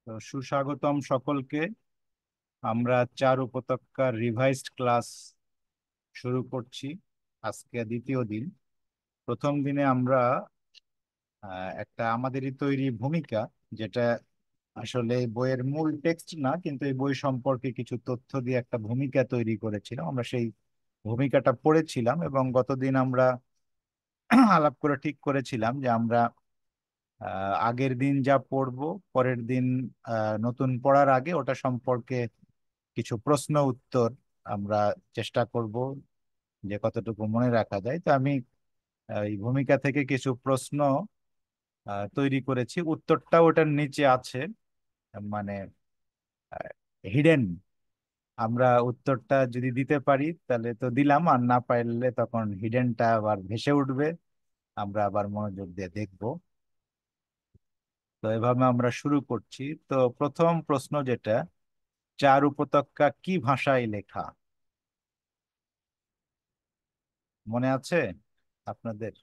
তো সুস্বাগতম সকলকে। আমরা চার উপত্যকার রিভাইজড ক্লাস শুরু করছি। আজকে দ্বিতীয় দিন। প্রথম দিনে আমরা একটা আমাদেরই তৈরি ভূমিকা, যেটা আসলে এই বইয়ের মূল টেক্সট না, কিন্তু এই বই সম্পর্কে কিছু তথ্য দিয়ে একটা ভূমিকা তৈরি করেছিলাম। আমরা সেই ভূমিকাটা পড়েছিলাম এবং গতদিন আমরা আলাপ করে ঠিক করেছিলাম যে আমরা আগের দিন যা পড়বো, পরের দিন নতুন পড়ার আগে ওটা সম্পর্কে কিছু প্রশ্ন উত্তর আমরা চেষ্টা করব যে কতটুকু মনে রাখা যায়। তো আমি এই ভূমিকা থেকে কিছু প্রশ্ন তৈরি করেছি, উত্তরটা ওটার নিচে আছে, মানে হিডেন। আমরা উত্তরটা যদি দিতে পারি তাহলে তো দিলাম, আর না পারলে তখন হিডেনটা আবার ভেসে উঠবে, আমরা আবার মনোযোগ দিয়ে দেখবো। তো এভাবে আমরা শুরু করছি। তো প্রথম প্রশ্ন যেটা, চার উপত্যকা কি ভাষায় লেখা? মনে আছে আপনাদের?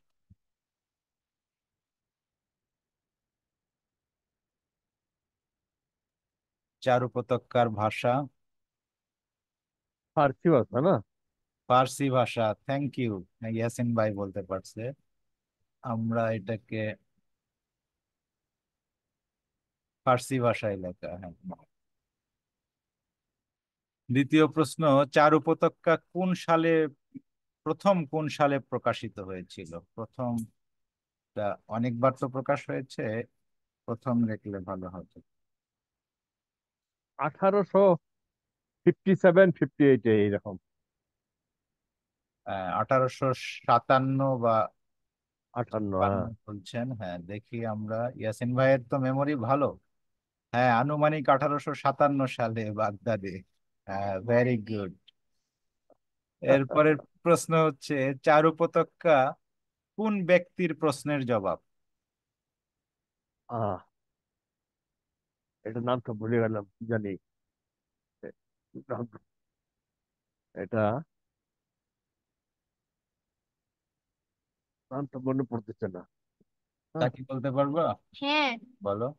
চার উপত্যকার ভাষা ফার্সি ভাষা না? ফার্সি ভাষা। থ্যাংক ইউ, ইয়াসিন ভাই বলতে পারছে। আমরা এটাকে ফার্সি ভাষায় লেখা, হ্যাঁ। দ্বিতীয় প্রশ্ন, চার উপত্যকা কোন সালে প্রকাশিত হয়েছিল? প্রথম অনেকবার তো প্রকাশ হয়েছে, প্রথম লিখলে ভালো হতো। 1857-58 এইরকম। 1857 বা 58, 52 হ্যাঁ। বলছেন? হ্যাঁ, দেখি আমরা। ইয়াসিন ভাইয়ের তো মেমোরি ভালো। হ্যাঁ, আনুমানিক 1857 সালে বাগদাদে। হ্যাঁ, ভেরি গুড। এরপরের প্রশ্ন হচ্ছে, চার উপত্যকা কোন ব্যক্তির প্রশ্নের জবাব? আহ এটা নাম তো ভুলে গেলাম, কি জানি। নাম- এটা নাম তো মনে পড়তেছে না। তা হ্যাঁ। কি বলতে পারবো? হ্যাঁ, বলো।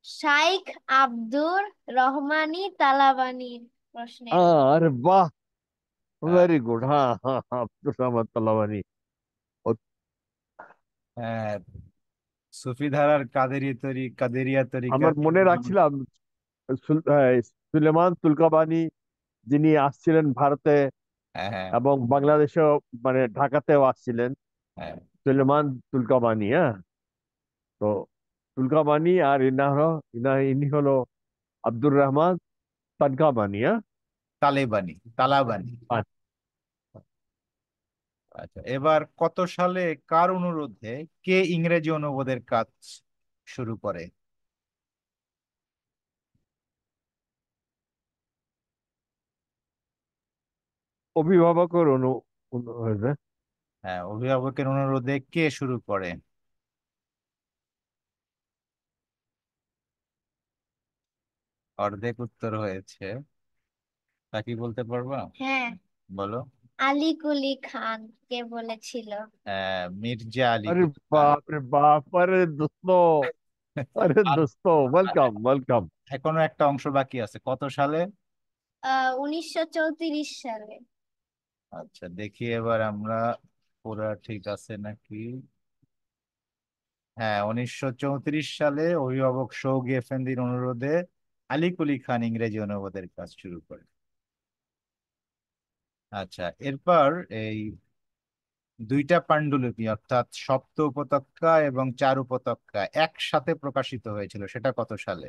শাইখ আব্দুর রহমানি তালাবানির প্রশ্নের আরে বাহ, হ্যাঁ, ভেরি গুড। হ্যাঁ হ্যাঁ হ্যাঁ, আব্দুর রহমান তালাবানি। ও- হ্যাঁ, সুফি ধারার কাদেরিয়া তরিকা। আমার মনে রাখছিলাম, সুলেমান তুলকাবানি, যিনি আসছিলেন ভারতে হ্যাঁ, হ্যাঁ, এবং বাংলাদেশেও, মানে ঢাকাতেও আসছিলেন। হ্যাঁ, সুলেমান তুলকাবানি, হ্যাঁ। তো তুলকাবানি আর ইনি হলো আব্দুর রহমান তানকাবানি, হ্যাঁ। তালাবানি। আচ্ছা। আচ্ছা, এবার কত সালে কার অনুরোধে কে ইংরেজি অনুবাদের কাজ শুরু করে? অভিভাবকের হয়েছে। হ্যাঁ, অভিভাবকের অনুরোধে কে শুরু করে? অর্ধেক উত্তর হয়েছে। তা কি বলতে পারবা? হ্যাঁ, বলো। আলী কুলি খান কে বলেছিল? মির্জা আলী আরে কুলি খান। বাপ রে বাপ, আরে দোস্ত, আরে আর দোস্ত, আর ওয়েলকাম ওয়েলকাম। এখনো একটা অংশ বাকি আছে, কত সালে? 1934 সালে। আচ্ছা, দেখি এবার আমরা পুরা ঠিক আছে নাকি। হ্যাঁ, 1934 সালে অভিভাবক শৌকী এফেন্দির অনুরোধে আলী কুলি খান ইংরেজি অনুবাদের কাজ শুরু করে। আচ্ছা, এরপর এই দুইটা পান্ডুলিপি, অর্থাৎ সপ্ত উপত্যকা এবং চার উপত্যকা একসাথে প্রকাশিত হয়েছিল, সেটা কত সালে?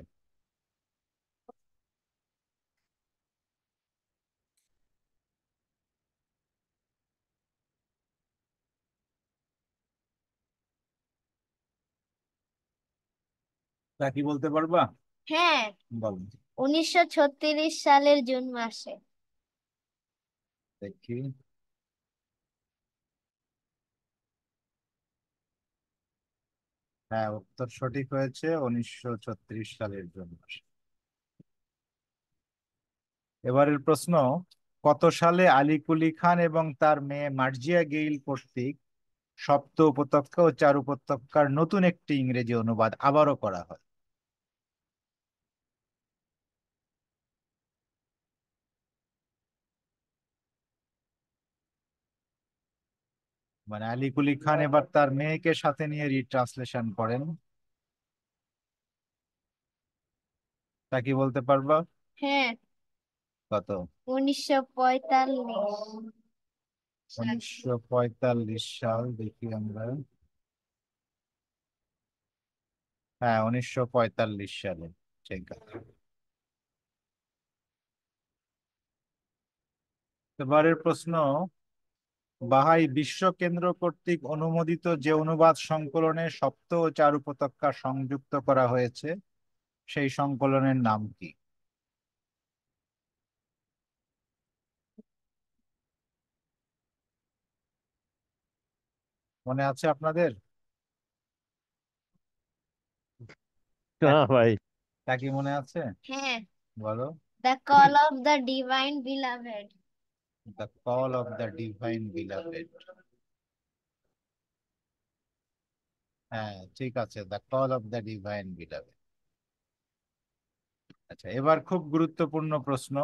তা কি বলতে পারবা? হ্যাঁ, বল। 1936 সালের জুন মাসে। দেখি। হ্যাঁ, উত্তর সঠিক হয়েছে, 1936 সালের জন্য। এবারের প্রশ্ন, কত সালে আলী কুলি খান এবং তার মেয়ে মার্জিয়া গেইল কর্তৃক সপ্ত উপত্যকা ও চার উপত্যকার নতুন একটি ইংরেজি অনুবাদ আবারও করা হয়? মানে আলী কুলি খান এবার তার মেয়েকে সাথে নিয়ে রিট্রান্সলেশন করেন। তা কি বলতে পারবা? হ্যাঁ, কত? 1945 সাল। 1945 সাল, দেখি আমরা। হ্যাঁ, 1945 সালে। ঠিক আছে। এবারের প্রশ্ন, বাহাই বিশ্ব কেন্দ্র কর্তৃক অনুমোদিত যে অনুবাদ সংকলনে সপ্ত ও চার উপত্যকা সংযুক্ত করা হয়েছে সেই সংকলনের নাম কি? মনে আছে আপনাদের? না ভাই। তা কি মনে আছে? হ্যাঁ, বলো। The call of the divine beloved. The call of the divine beloved. হ্যাঁ, ঠিক আছে, the call of the divine beloved. আচ্ছা, এবার খুব গুরুত্বপূর্ণ প্রশ্ন।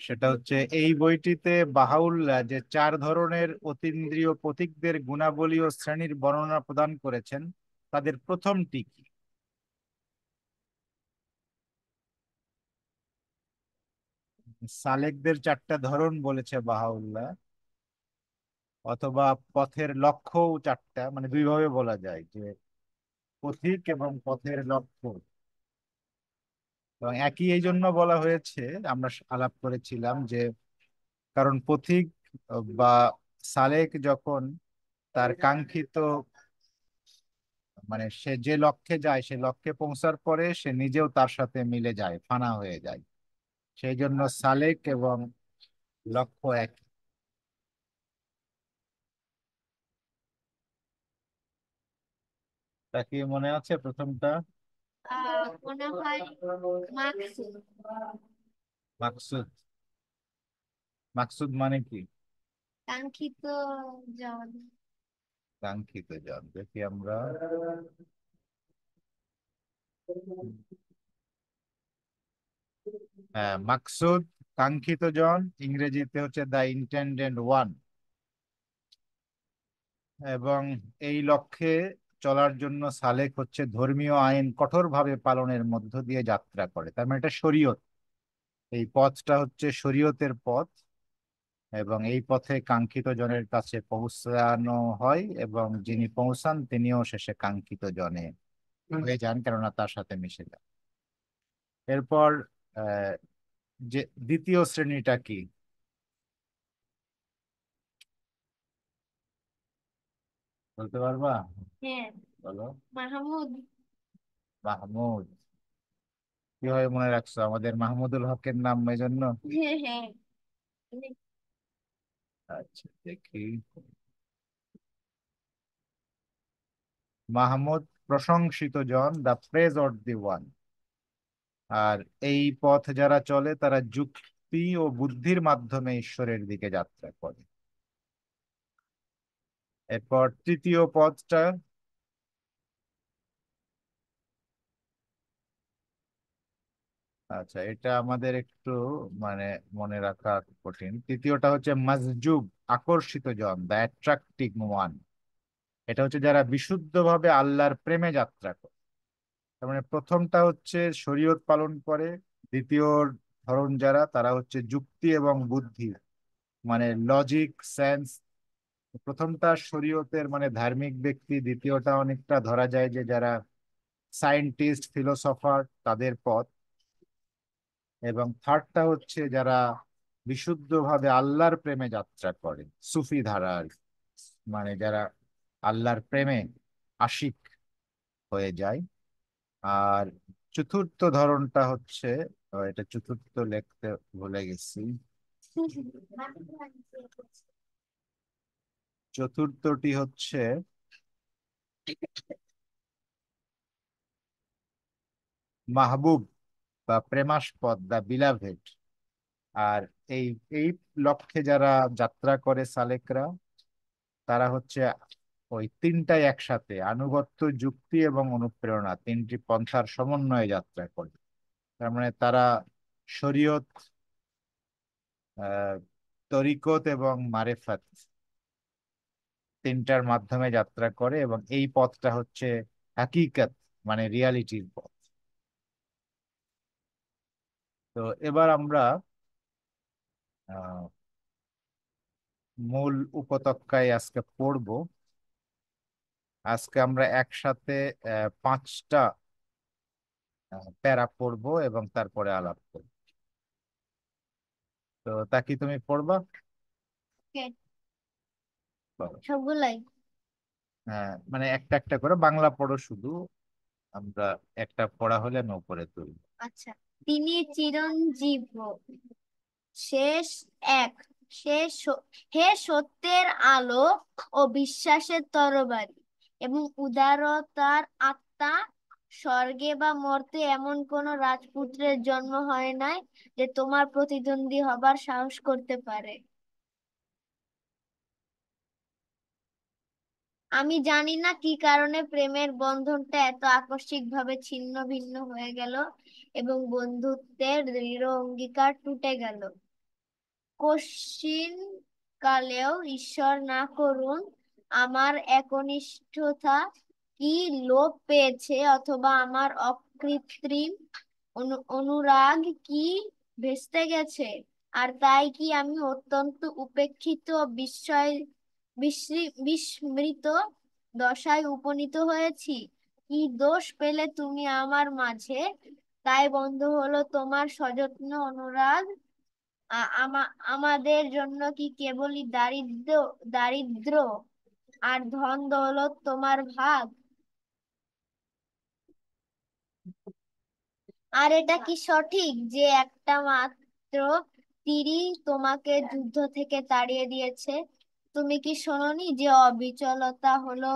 সেটা হচ্ছে, এই বইটিতে বাহাউল্লাহ যে চার ধরনের অতীন্দ্রিয় প্রতীকদের গুণাবলী ও শ্রেণীর বর্ণনা প্রদান করেছেন তাদের প্রথমটি কি? সালেকদের চারটা ধরন বলেছে বাহাউল্লাহ, অথবা পথের লক্ষ্যও চারটা, মানে দুইভাবে বলা যায় যে পথিক এবং পথের লক্ষ্য। এবং একই এই জন্য বলা হয়েছে, আমরা আলাপ করেছিলাম যে কারণ পথিক বা সালেক যখন তার কাঙ্ক্ষিত, মানে সে যে লক্ষ্যে যায় সে লক্ষ্যে পৌঁছার পরে সে নিজেও তার সাথে মিলে যায়, ফানা হয়ে যায়। সেই জন্য সালেক এবং লক্ষ্য এক। তা কি মনে আছে প্রথমটা? মনে হয় মাকসুদ। মাকসুদ। মাকসুদ মানে কি? কাঙ্ক্ষিত জন। কাঙ্ক্ষিত জন, দেখি আমরা। হ্যাঁ, মাকসুদ, কাঙ্ক্ষিত জন, ইংরেজিতে হচ্ছে দ্য ইন্টেন্ডেড ওয়ান। এবং এই লক্ষ্যে চলার জন্য সালেক হচ্ছে ধর্মীয় আইন কঠোরভাবে পালনের মধ্য দিয়ে যাত্রা করে, তার মানে এটা শরীয়ত। এই পথটা হচ্ছে শরীয়তের পথ, এবং এই পথে কাঙ্ক্ষিত জনের কাছে পৌঁছানো হয়, এবং যিনি পৌঁছান তিনিও শেষে কাঙ্ক্ষিত জনে হয়ে যান, কেননা তার সাথে মিশে যান। এরপর আহ যে দ্বিতীয় শ্রেণীটা কি বলতে পারবা? হ্যাঁ, বলো। মাহমুদ। মাহমুদ। কিভাবে মনে রাখছো আমাদের মাহমুদুল হকের নাম এই জন্য? হ্যাঁ, হ্যাঁ। আচ্ছা, দেখি। মাহমুদ প্রশংসিত জন, দা প্রেজ অফ দি ওয়ান। আর এই পথ যারা চলে তারা যুক্তি ও বুদ্ধির মাধ্যমে ঈশ্বরের দিকে যাত্রা করে। এরপর তৃতীয় পথটা। আচ্ছা, এটা আমাদের একটু মানে মনে রাখা কঠিন। তৃতীয়টা হচ্ছে মাজজুব, আকর্ষিত জন, দ্য অ্যাট্রাক্টিভ ওয়ান। এটা হচ্ছে যারা বিশুদ্ধভাবে আল্লাহর প্রেমে যাত্রা করে। তার মানে প্রথমটা হচ্ছে শরীয়ত পালন করে, দ্বিতীয় ধরন যারা তারা হচ্ছে যুক্তি এবং বুদ্ধি, মানে লজিক সেন্স। প্রথমটা শরীয়তের মানে ধার্মিক ব্যক্তি, দ্বিতীয়টা অনেকটা ধরা যায় যে যারা সায়েন্টিস্ট ফিলোসফার তাদের পথ, এবং থার্ডটা হচ্ছে যারা বিশুদ্ধভাবে আল্লাহর প্রেমে যাত্রা করে, সুফি ধারা আর কি। মানে যারা আল্লাহর প্রেমে আশিক হয়ে যায়। আর চতুর্থ ধরনটা হচ্ছে, এটা চতুর্থ লিখতে ভুলে গেছি। চতুর্থটি হচ্ছে মাহবুব বা প্রেমাস্পদ, দা বিলাভেড। আর এই এই লক্ষ্যে যারা যাত্রা করে সালেকরা, তারা হচ্ছে ওই তিনটাই একসাথে, আনুগত্য, যুক্তি এবং অনুপ্রেরণা, তিনটি পন্থার সমন্বয়ে যাত্রা করে। তার মানে তারা শরীয়ত, আহ তরিকত এবং মারেফাত, তিনটার মাধ্যমে যাত্রা করে, এবং এই পথটা হচ্ছে হাকিকত, মানে রিয়ালিটির পথ। তো এবার আমরা আহ, মূল উপত্যকায় আজকে পড়ব। আজকে আমরা একসাথে পাঁচটা প্যারা পড়বো এবং তারপরে আলাপ করবো। তো তা কি তুমি পড়বা? ওকে, বলো। সবগুলাই। হ্যাঁ, মানে একটা একটা করে বাংলা পড়ো শুধু, আমরা একটা পড়া হলে আমি উপরে তুলবো। আচ্ছা। তিনি চিরঞ্জীব, শেষ এক, সে হে সত্যের আলো ও বিশ্বাসের তরবারি এবং উদারতার আত্মা। স্বর্গে বা মর্তে এমন কোন রাজপুত্রের জন্ম হয় নাই যে তোমার প্রতিদ্বন্দ্বী হবার সাহস করতে পারে। আমি জানি না কি কারণে প্রেমের বন্ধনটা এত আকস্মিক ভাবে ছিন্ন ভিন্ন হয়ে গেল এবং বন্ধুত্বের দৃঢ় অঙ্গীকার টুটে গেল। কশ্চিন কালেও ঈশ্বর না করুন আমার একনিষ্ঠতা কি লোপ পেয়েছে, অথবা আমার অকৃত্রিম অনুরাগ কি ভেস্তে গেছে, আর তাই কি আমি অত্যন্ত উপেক্ষিত বিস্ময় বিস্মৃত দশায় উপনীত হয়েছি। কি দোষ পেলে তুমি আমার মাঝে, তাই বন্ধ হলো তোমার সযত্ন অনুরাগ। আমাদের জন্য কি কেবলই দারিদ্র দারিদ্র আর ধন দৌলত তোমার ভাগ? আর এটা কি সঠিক যে একটা মাত্র তীরই তোমাকে যুদ্ধ থেকে তাড়িয়ে দিয়েছে? তুমি কি শোনোনি যে অবিচলতা হলো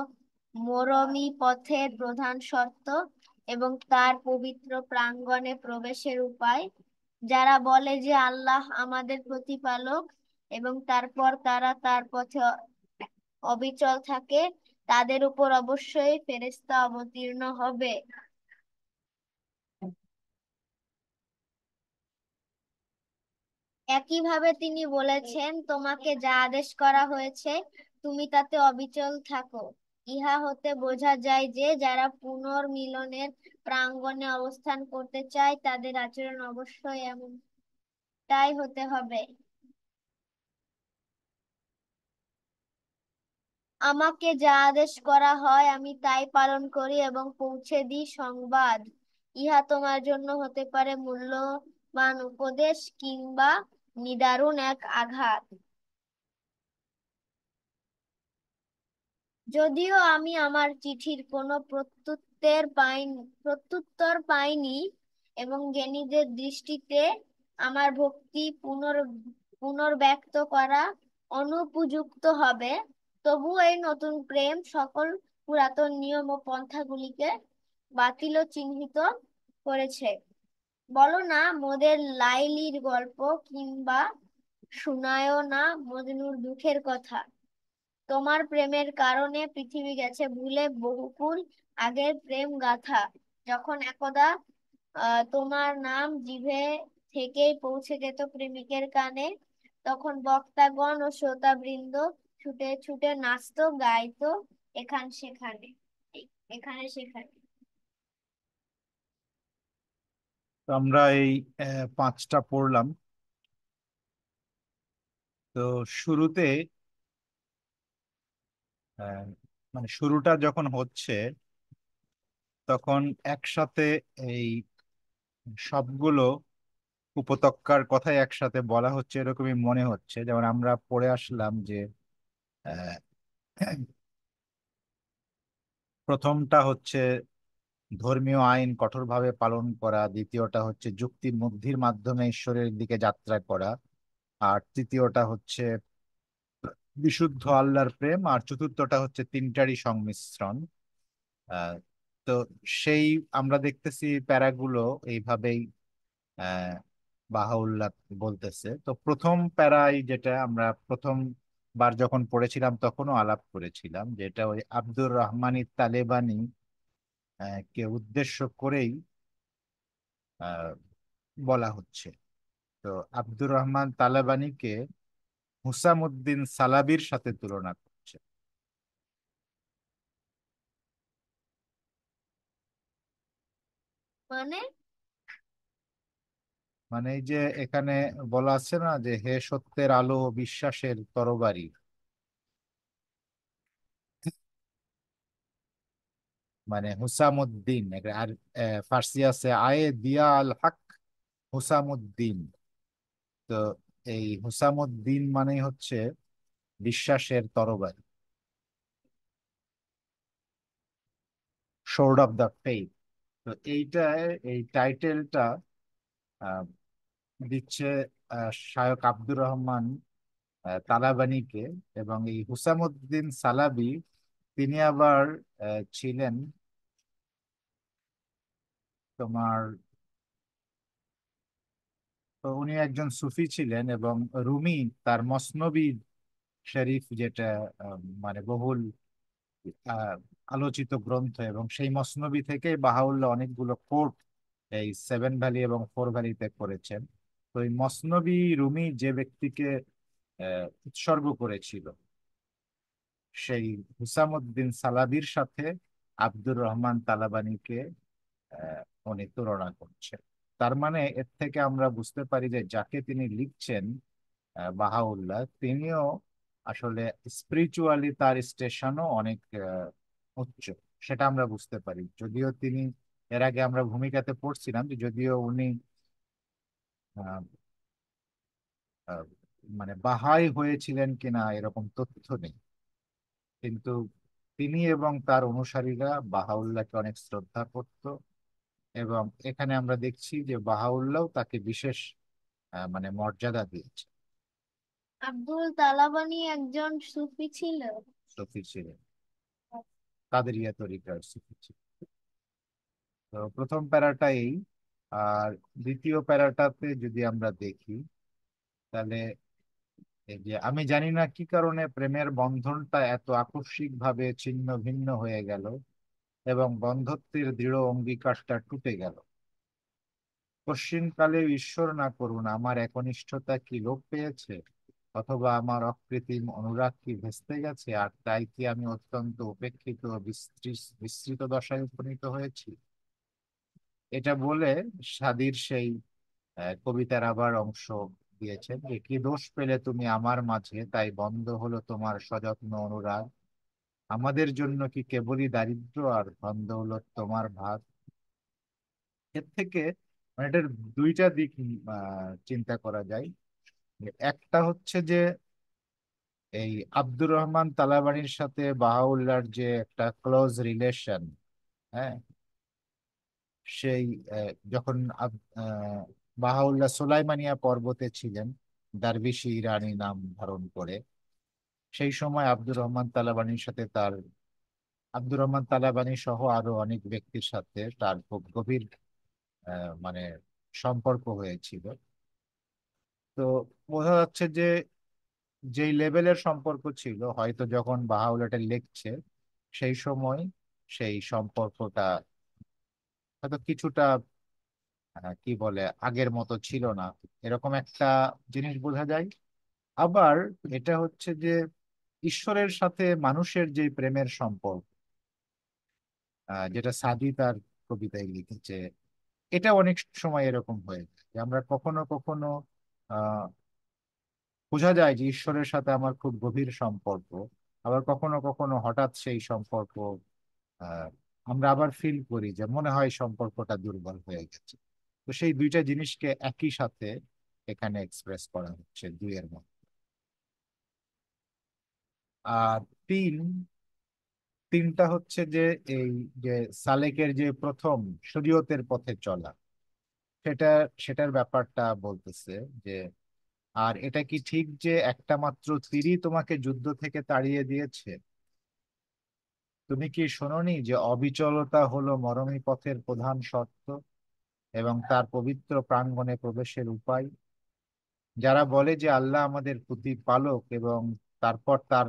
মরমী পথের প্রধান শর্ত এবং তার পবিত্র প্রাঙ্গণে প্রবেশের উপায়? যারা বলে যে আল্লাহ আমাদের প্রতিপালক এবং তারপর তারা তার পথে অবিচল থাকে, তাদের উপর অবশ্যই ফেরেশতা অবতীর্ণ হবে। একইভাবে তিনি বলেছেন, তোমাকে যা আদেশ করা হয়েছে তুমি তাতে অবিচল থাকো। ইহা হতে বোঝা যায় যে যারা পুনর্মিলনের প্রাঙ্গণে অবস্থান করতে চায় তাদের আচরণ অবশ্যই এমনটাই হতে হবে। আমাকে যা আদেশ করা হয় আমি তাই পালন করি এবং পৌঁছে দিই সংবাদ। ইহা তোমার জন্য হতে পারে মূল্যবান উপদেশ কিংবা নিদারুণ এক আঘাত। যদিও আমি আমার চিঠির কোনো প্রত্যুত্তর পাইনি এবং জ্ঞানীদের দৃষ্টিতে আমার ভক্তি পুনর্ব্যক্ত করা অনুপযুক্ত হবে, তবু এই নতুন প্রেম সকল পুরাতন নিয়ম ও পন্থাগুলিকে বাতিল ও চিহ্নিত করেছে। বলো না মোদের লাইলির গল্প, কিংবা শুনায়ও না মজনুর দুঃখের কথা। তোমার প্রেমের কারণে পৃথিবী গেছে ভুলে বহুকুল আগের প্রেম গাথা। যখন একদা তোমার নাম জিভে থেকেই পৌঁছে যেত প্রেমিকের কানে, তখন বক্তাগণ ও শ্রোতাবৃন্দ ছুটে ছুটে নাচতো গাইতো সেখানে এখানে সেখানে। তো আমরা এই পাঁচটা পড়লাম। তো শুরুতে আহ, মানে শুরুটা যখন হচ্ছে তখন একসাথে এই সবগুলো উপত্যকার কথাই একসাথে বলা হচ্ছে এরকমই মনে হচ্ছে। যেমন আমরা পড়ে আসলাম যে আহ, প্রথমটা হচ্ছে ধর্মীয় আইন কঠোরভাবে পালন করা, দ্বিতীয়টা হচ্ছে যুক্তি বুদ্ধির মাধ্যমে ঈশ্বরের দিকে যাত্রা করা, আর তৃতীয়টা হচ্ছে বিশুদ্ধ আল্লাহর প্রেম, আর চতুর্থটা হচ্ছে তিনটারই সংমিশ্রণ। আহ তো সেই আমরা দেখতেছি প্যারাগুলো এইভাবেই আহ বাহাউল্লাহ বলতেছে। তো প্রথম প্যারায় যেটা আমরা প্রথম বার যখন পড়েছিলাম তখনও আলাপ করেছিলাম, যেটা ওই আব্দুর রহমানী তালেবানি কে উদ্দেশ্য করেই আহ বলা হচ্ছে। তো আব্দুর রহমান তালেবানিকে হুসামুদ্দিন সালাবির সাথে তুলনা করছে। মানে মানে এই যে এখানে বলা আছে না যে হে সত্যের আলো ও বিশ্বাসের তরবারি, মানে হুসামুদ্দিন। আর ফার্সি আছে আয়ে দিয়া আল হক হুসামুদ্দিন। তো এই হুসামুদ্দিন মানে হচ্ছে বিশ্বাসের তরবারি, সোর্ড অফ দ্য ফেইথ। তো এইটা, এই টাইটেলটা দিচ্ছে শায়খ আব্দুর রহমান তালাবানীকে। এবং এই হুসামুদ্দিন সালাবি তিনি আবার ছিলেন তোমার, তো উনি একজন সুফি ছিলেন। এবং রুমি তার মসনবী শরীফ, যেটা মানে বহুল আহ, আলোচিত গ্রন্থ, এবং সেই মসনবী থেকে বাহাউল্লাহ অনেকগুলো কোট এই সেভেন ভ্যালি এবং ফোর ভ্যালিতে করেছেন। তো এই মসনবী রুমি যে ব্যক্তিকে উৎসর্গ করেছিল, সেই হুসামুদ্দিন সালাবির সাথে আব্দুর রহমান তালাবানীকে আহ, উনি তুলনা করছেন। তার মানে এর থেকে আমরা বুঝতে পারি যে যাকে তিনি লিখছেন, বাহাউল্লাহ, তিনিও আসলে স্পিরিচুয়ালি তার স্টেশনও অনেক উচ্চ। সেটা আমরা বুঝতে পারি। যদিও তিনি, এর আগে আমরা ভূমিকাতে পড়ছিলাম যে যদিও উনি আহ, আহ, মানে বাহাই হয়েছিলেন কিনা এরকম তথ্য নেই, কিন্তু তিনি এবং তার অনুসারীরা বাহাউল্লাহকে অনেক শ্রদ্ধা করত। এবং এখানে আমরা দেখছি যে বাহাউল্লাহ তাকে বিশেষ মানে মর্যাদা দিয়েছে। আব্দুল তালাবানি একজন সুফি ছিল? সফি ছিলেন, কাদেরিয়া তরিকার সুফি ছিলেন। তো প্রথম প্যারাটা এই। আর দ্বিতীয় প্যারাটাতে যদি আমরা দেখি, তাহলে এই যে আমি জানি না কি কারণে প্রেমের বন্ধনটা এত আকস্মিক ভাবে ছিন্ন ভিন্ন হয়ে গেল এবং বন্ধত্বের দৃঢ় অঙ্গীকারটা টুটে গেল। কশ্চিনকালেও ঈশ্বর না করুন আমার একনিষ্ঠতা কি লোপ পেয়েছে, অথবা আমার অকৃত্রিম অনুরাগ কি ভেস্তে গেছে, আর তাই কি আমি অত্যন্ত উপেক্ষিত ও বিস্তৃত দশায় উপনীত হয়েছি। এটা বলে সাদির সেই কবিতার আবার অংশ দিয়েছেন যে কি দোষ পেলে তুমি আমার মাঝে, তাই বন্ধ হলো তোমার সযত্ন অনুরাগ, আমাদের জন্য কি কেবলই দারিদ্র আর বন্ধ হলো তোমার ভাগ। এর থেকে মানে এটার দুইটা দিক চিন্তা করা যায়। একটা হচ্ছে যে এই আব্দুর রহমান তালাবানির সাথে বাহাউল্লাহর যে একটা ক্লোজ রিলেশন, হ্যাঁ, সেই যখন বাহাউল্লাহ সুলাইমানিয়া পর্বতে ছিলেন দারভিশি ইরানি নাম ধারণ করে, সেই সময় আব্দুর রহমান তালাবানির সাথে তার, আব্দুর রহমান তালাবানি সহ আরো অনেক ব্যক্তির সাথে তার খুব গভীর মানে সম্পর্ক হয়েছিল। তো বোঝা যাচ্ছে যে যেই লেভেলের সম্পর্ক ছিল, হয়তো যখন বাহাউল এটা লিখছে সেই সময় সেই সম্পর্কটা হয়তো কিছুটা কি বলে আগের মতো ছিল না, এরকম একটা জিনিস বোঝা যায়। আবার এটা হচ্ছে যে ঈশ্বরের সাথে মানুষের যে প্রেমের সম্পর্ক, যেটা সাদি তার কবিতায় লিখেছে, এটা অনেক সময় এরকম হয়ে যায় যে আমরা কখনো কখনো আহ বোঝা যায় যে ঈশ্বরের সাথে আমার খুব গভীর সম্পর্ক, আবার কখনো কখনো হঠাৎ সেই সম্পর্ক আহ আমরা আবার ফিল করি যে মনে হয় সম্পর্কটা দুর্বল হয়ে গেছে। তো সেই দুইটা জিনিসকে একই সাথে এখানে এক্সপ্রেস করা হচ্ছে দুইয়ের মধ্যে। আর তিন, তিনটা হচ্ছে যে এই যে সালেকের যে প্রথম শরীয়তের পথে চলা, সেটা, সেটার ব্যাপারটা বলতেছে যে আর এটা কি ঠিক যে একটা মাত্র তীরই তোমাকে যুদ্ধ থেকে তাড়িয়ে দিয়েছে, তুমি কি শোনোনি যে অবিচলতা হলো মরমী পথের প্রধান শর্ত এবং তার পবিত্র প্রাঙ্গণে প্রবেশের উপায়। যারা বলে যে আল্লাহ আমাদের প্রতিপালক এবং তারপর তার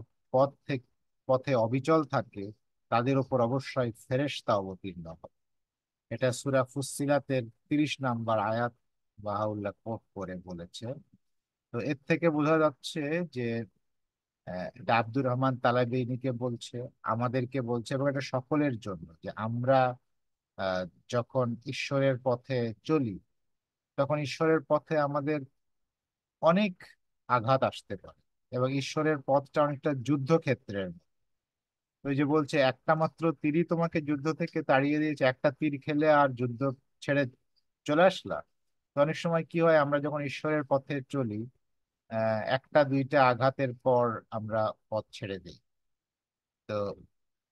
পথে অবিচল থাকে, তাদের উপর অবশ্যই ফেরেশতা অবতীর্ণ হয়। এটা সূরা ফুসসিলাতের 30 নম্বর আয়াত বাহাউল্লাহ কোট করে বলেছে। তো এর থেকে বোঝা যাচ্ছে যে এটা আব্দুর রহমান তালাবিনীকে বলছে, আমাদেরকে বলছে, এবং এটা সকলের জন্য যে আমরা আহ, যখন ঈশ্বরের পথে চলি, তখন ঈশ্বরের পথে আমাদের অনেক আঘাত আসতে পারে, এবং ঈশ্বরের পথটা অনেকটা যুদ্ধক্ষেত্রের মতো। ওই যে বলছে, একটা মাত্র তীরই তোমাকে যুদ্ধ থেকে তাড়িয়ে দিয়েছে, একটা তীর খেলে আর যুদ্ধ ছেড়ে চলে আসলা। তো অনেক সময় কি হয়, আমরা যখন ঈশ্বরের পথে চলি, একটা দুইটা আঘাতের পর আমরা পথ ছেড়ে দিই। তো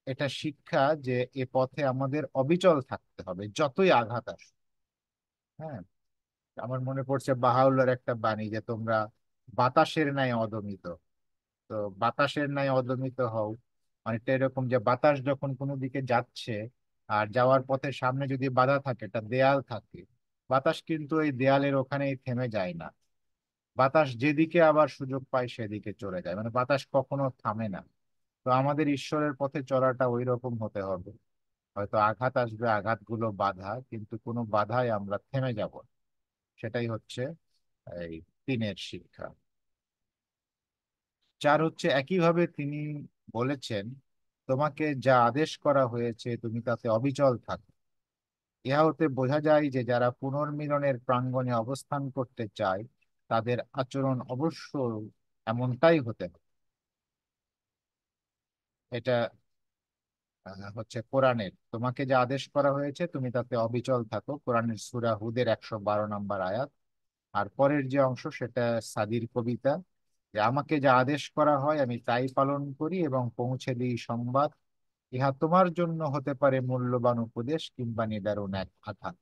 এটা শিক্ষা যে এ পথে আমাদের অবিচল থাকতে হবে যতই আঘাত আসে। হ্যাঁ, আমার মনে পড়ছে বাহাউল্লার একটা বাণী, যে তোমরা বাতাসের ন্যায় অদমিত। তো বাতাসের ন্যায় অদমিত হও, অনেকটা এরকম যে বাতাস যখন কোনো দিকে যাচ্ছে, আর যাওয়ার পথে সামনে যদি বাধা থাকে, একটা দেয়াল থাকে, বাতাস কিন্তু এই দেয়ালের ওখানেই থেমে যায় না। বাতাস যেদিকে আবার সুযোগ পায় সেদিকে চলে যায়, মানে বাতাস কখনো থামে না। তো আমাদের ঈশ্বরের পথে চলাটা ওই রকম হতে হবে। হয়তো আঘাত আসবে, আঘাতগুলো বাধা, কিন্তু কোনো বাধায় আমরা থেমে যাব না। সেটাই হচ্ছে এই তিনের শিক্ষা। চার হচ্ছে, একইভাবে তিনি বলেছেন, তোমাকে যা আদেশ করা হয়েছে তুমি তাতে অবিচল থাকো। ইহা হতে বোঝা যায় যে যারা পুনর্মিলনের প্রাঙ্গণে অবস্থান করতে চায়, তাদের আচরণ অবশ্য এমনটাই হতে হবে। এটা হচ্ছে কোরআনের, তোমাকে যা আদেশ করা হয়েছে তুমি তাতে অবিচল থাকো, কোরআনের সূরা হুদের 112 নম্বর আয়াত। আর পরের যে অংশ সেটা সাদির কবিতা, যে আমাকে যা আদেশ করা হয় আমি তাই পালন করি এবং পৌঁছে দিই সংবাদ। ইহা তোমার জন্য হতে পারে মূল্যবান উপদেশ কিংবা নিদারুণ এক আঘাত।